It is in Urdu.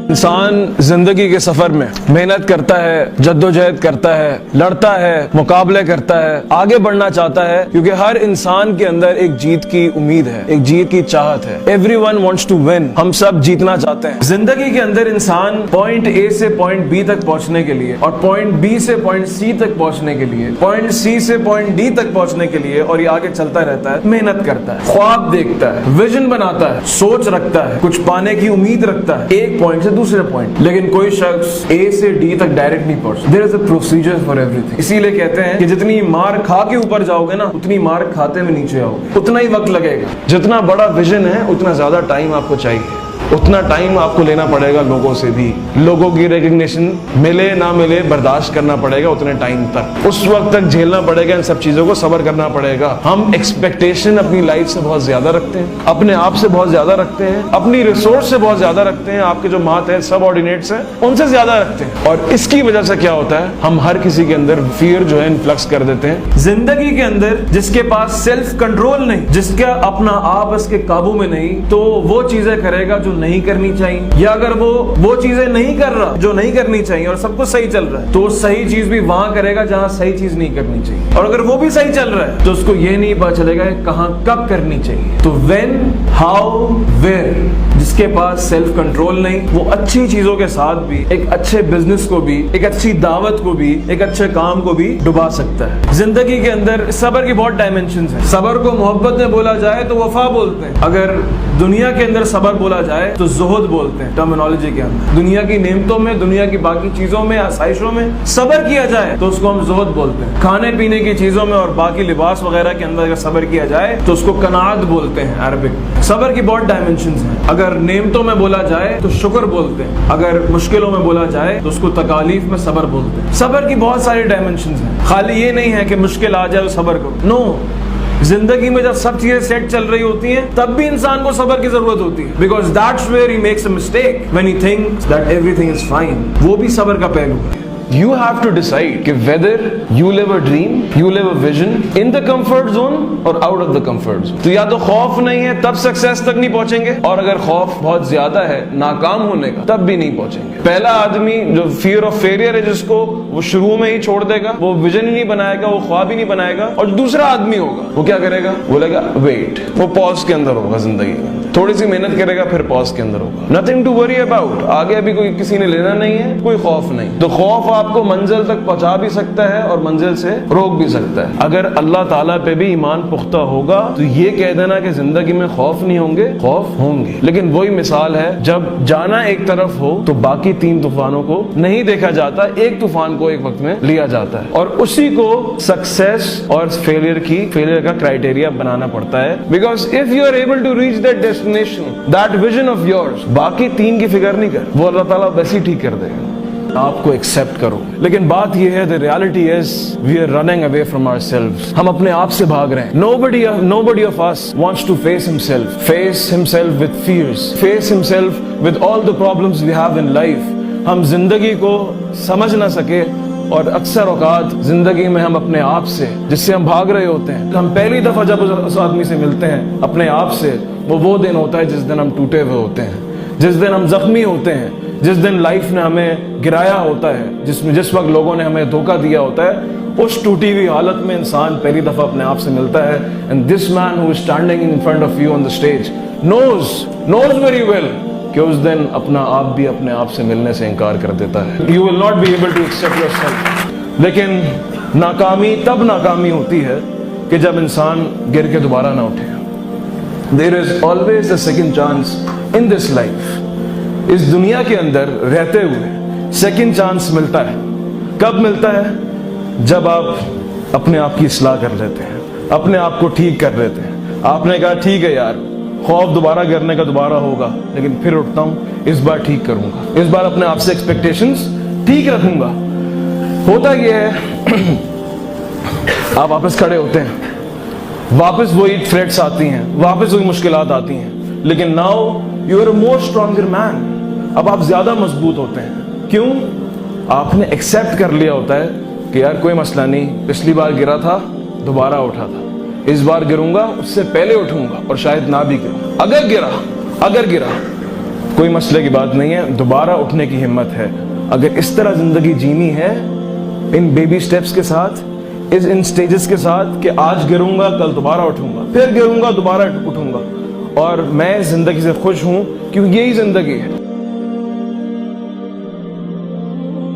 انسان زندگی کے سفر میں محنت کرتا ہے، جدوجہد کرتا ہے، لڑتا ہے، مقابلے کرتا ہے، آگے بڑھنا چاہتا ہے، کیونکہ ہر انسان کے اندر ایک جیت کی امید ہے، ایک جیت کی چاہت ہے۔ Everyone wants to win، ہم سب جیتنا چاہتے ہیں۔ زندگی کے اندر انسان پوائنٹ اے سے پوائنٹ بی تک پہنچنے کے لیے، اور پوائنٹ بی سے پوائنٹ سی تک پہنچنے کے لیے، پوائنٹ سی سے پوائنٹ ڈی تک پہنچنے کے لیے، اور یہ آگے چلتا رہتا ہے، محنت کرتا ہے، خواب دیکھتا ہے، ویژن بناتا ہے، سوچ رکھتا ہے، کچھ پانے کی امید رکھتا ہے، ایک پوائنٹ سے دوسرے پوائنٹ۔ لیکن کوئی شخص اے سے ڈی تک ڈائریکٹ نہیں پہنچتا۔ There is a procedure for everything۔ اسی لیے کہتے ہیں کہ جتنی مار کھا کے اوپر جاؤ گے نا، اتنی مار کھاتے میں نیچے آؤ گے، اتنا ہی وقت لگے گا۔ جتنا بڑا ویژن ہے اتنا زیادہ ٹائم آپ کو چاہیے، اتنا ٹائم آپ کو لینا پڑے گا لوگوں سے بھی، لوگوں کی ریکگنیشن ملے نہ ملے برداشت کرنا پڑے گا اتنے ٹائم تک، اس وقت تک جھیلنا پڑے گا، ان سب چیزوں کو صبر کرنا پڑے گا۔ ہم ایکسپیکٹیشن اپنی لائف سے بہت زیادہ رکھتے ہیں، اپنے آپ سے بہت زیادہ رکھتے ہیں، اپنی ریسورس سے بہت زیادہ رکھتے ہیں، آپ کے جو مات ہیں سب آرڈینیٹس ہیں ان سے زیادہ رکھتے ہیں، اور اس کی وجہ سے کیا ہوتا ہے، ہم ہر کسی کے اندر فیئر جو ہے انفلکس کر دیتے ہیں۔ زندگی کے اندر جس کے پاس سیلف کنٹرول نہیں، جس کا اپنا آپ اس کے قابو میں نہیں، تو وہ چیزیں کرے گا جو نہیں کرنی چاہیے، یا اگر وہ چیزیں نہیں کر رہا جو نہیں کرنی چاہیے اور سب کچھ صحیح چل رہا ہے، تو وہ صحیح چیز بھی وہاں کرے گا جہاں صحیح چیز نہیں کرنی چاہیے، اور اگر وہ بھی صحیح چل رہا ہے تو اس کو یہ نہیں پتا چلے گا کہ کہاں کب کرنی چاہیے۔ تو وین، ہاؤ، ویئر، جس کے پاس سیلف کنٹرول نہیں، وہ اچھی چیزوں کے ساتھ بھی ایک اچھے بزنس کو بھی، ایک اچھی دعوت کو بھی، ایک اچھے کام کو بھی ڈبا سکتا ہے۔ زندگی کے اندر صبر کی بہت ڈائمینشنز ہیں۔ صبر کو محبت میں بولا جائے تو وفا بولتے ہیں، اگر دنیا کے اندر صبر بولا جائے تو زہد بولتے ہیں ٹرمینالوجی کے اندر۔ دنیا کی نعمتوں میں، دنیا کی باقی چیزوں میں، آسائشوں میں صبر کیا جائے تو اس کو ہم زہد بولتے ہیں۔ کھانے پینے کی چیزوں میں اور باقی لباس وغیرہ کے اندر اگر صبر کیا جائے تو اس کو قناعت بولتے ہیں عربک۔ صبر کی بہت ڈائمینشنز ہیں۔ اگر نعمتوں میں بولا جائے تو شکر بولتے ہیں، اگر مشکلوں میں بولا جائے تو اس کو تکالیف میں صبر بولتے ہیں۔ صبر کی بہت ساری ڈائمینشنز ہیں، خالی یہ نہیں ہے کہ مشکل آ جائے تو صبر کرو، نو۔ زندگی میں جب سب چیزیں سیٹ چل رہی ہوتی ہیں تب بھی انسان کو صبر کی ضرورت ہوتی ہے، because that's where he makes a mistake when he thinks that everything is fine. وہ بھی صبر کا پہلو ہے۔ You have to decide کہ whether you live a dream, you live a vision in the comfort zone or out of the comfort zone۔ تو یا تو خوف نہیں ہے تب سکسیس تک نہیں پہنچیں گے، اور اگر خوف بہت زیادہ ہے ناکام ہونے کا تب بھی نہیں پہنچیں گے۔ پہلا آدمی جو فیئر آف فیلئر ہے جس کو، وہ شروع میں ہی چھوڑ دے گا، وہ ویژن ہی نہیں بنائے گا، وہ خواب ہی نہیں بنائے گا، اور جو دوسرا آدمی ہوگا وہ کیا کرے گا، بولے گا ویٹ، وہ پاز کے اندر ہوگا، زندگی میں تھوڑی سی محنت کرے گا پھر پاز کے اندر ہوگا۔ nothing to worry about، آگے ابھی کوئی کسی نے لینا نہیں ہے، کوئی خوف نہیں۔ تو خوف آپ کو منزل تک پہنچا بھی سکتا ہے اور منزل سے روک بھی سکتا ہے۔ اگر اللہ تعالیٰ پہ بھی ایمان پختہ ہوگا تو یہ کہہ دینا کہ زندگی میں خوف نہیں ہوں گے، خوف ہوں گے، لیکن وہی مثال ہے جب جانا ایک طرف ہو تو باقی تین طوفانوں کو نہیں دیکھا جاتا، ایک طوفان کو ایک وقت میں لیا جاتا ہے، اور اسی کو سکسیس اور فیلئر کا کرائٹیریا بنانا پڑتا ہے۔ Because if you are able to reach that destination, that vision of yours, باقی تین کی فکر نہیں کر، وہ اللہ تعالیٰ ویسے ہی ٹھیک کر دے گا، آپ کو ایکسپٹ کرو۔ لیکن بات یہ ہے، the reality is we are running away from ourselves، ہم اپنے آپ سے بھاگ رہے ہیں۔ nobody of us wants to face himself with fears، face himself with all the problems we have in life۔ ہم زندگی کو سمجھ نہ سکے، اور اکثر اوقات زندگی میں ہم اپنے آپ سے جس سے ہم بھاگ رہے ہوتے ہیں، ہم پہلی دفعہ جب اس آدمی سے ملتے ہیں اپنے آپ سے، وہ دن ہوتا ہے جس دن ہم ٹوٹے ہوئے ہوتے ہیں، جس دن ہم زخمی ہوتے ہیں، جس دن لائف نے ہمیں گرایا ہوتا ہے، جس وقت لوگوں نے ہمیں دھوکہ دیا ہوتا ہے، اس ٹوٹی ہوئی حالت میں انسان پہلی دفعہ اپنے آپ سے ملتا ہے۔ and this man who is standing in front of you on the stage knows very well کہ اس دن اپنا آپ بھی اپنے آپ سے ملنے سے انکار کر دیتا ہے۔ you will not be able to accept yourself۔ لیکن ناکامی تب ناکامی ہوتی ہے کہ جب انسان گر کے دوبارہ نہ اٹھے۔ there is always a second chance in this life۔ اس دنیا کے اندر رہتے ہوئے سیکنڈ چانس ملتا ہے۔ کب ملتا ہے؟ جب آپ اپنے آپ کی اصلاح کر لیتے ہیں، اپنے آپ کو ٹھیک کر لیتے ہیں۔ آپ نے کہا ٹھیک ہے یار، خوف دوبارہ گرنے کا دوبارہ ہوگا، لیکن پھر اٹھتا ہوں، اس بار ٹھیک کروں گا، اس بار اپنے آپ سے ایکسپیکٹیشنز ٹھیک رکھوں گا۔ ہوتا یہ ہے آپ واپس کھڑے ہوتے ہیں، واپس وہی تھریٹس آتی ہیں، واپس وہی مشکلات آتی ہیں، لیکن now you are a more stronger man. اب آپ زیادہ مضبوط ہوتے ہیں۔ کیوں؟ آپ نے ایکسیپٹ کر لیا ہوتا ہے کہ یار کوئی مسئلہ نہیں، پچھلی بار گرا تھا دوبارہ اٹھا تھا، اس بار گروں گا اس سے پہلے اٹھوں گا، اور شاید نہ بھی گروں۔ اگر گرا کوئی مسئلے کی بات نہیں ہے, دوبارہ اٹھنے کی ہمت ہے. اگر اس طرح زندگی جینی ہے, ان بیبی سٹیپس کے ساتھ, ان سٹیجز کے ساتھ, کہ آج گروں گا کل دوبارہ اٹھوں گا, پھر گروں گا دوبارہ اٹھوں گا, اور میں زندگی سے خوش ہوں کیونکہ یہی زندگی ہے.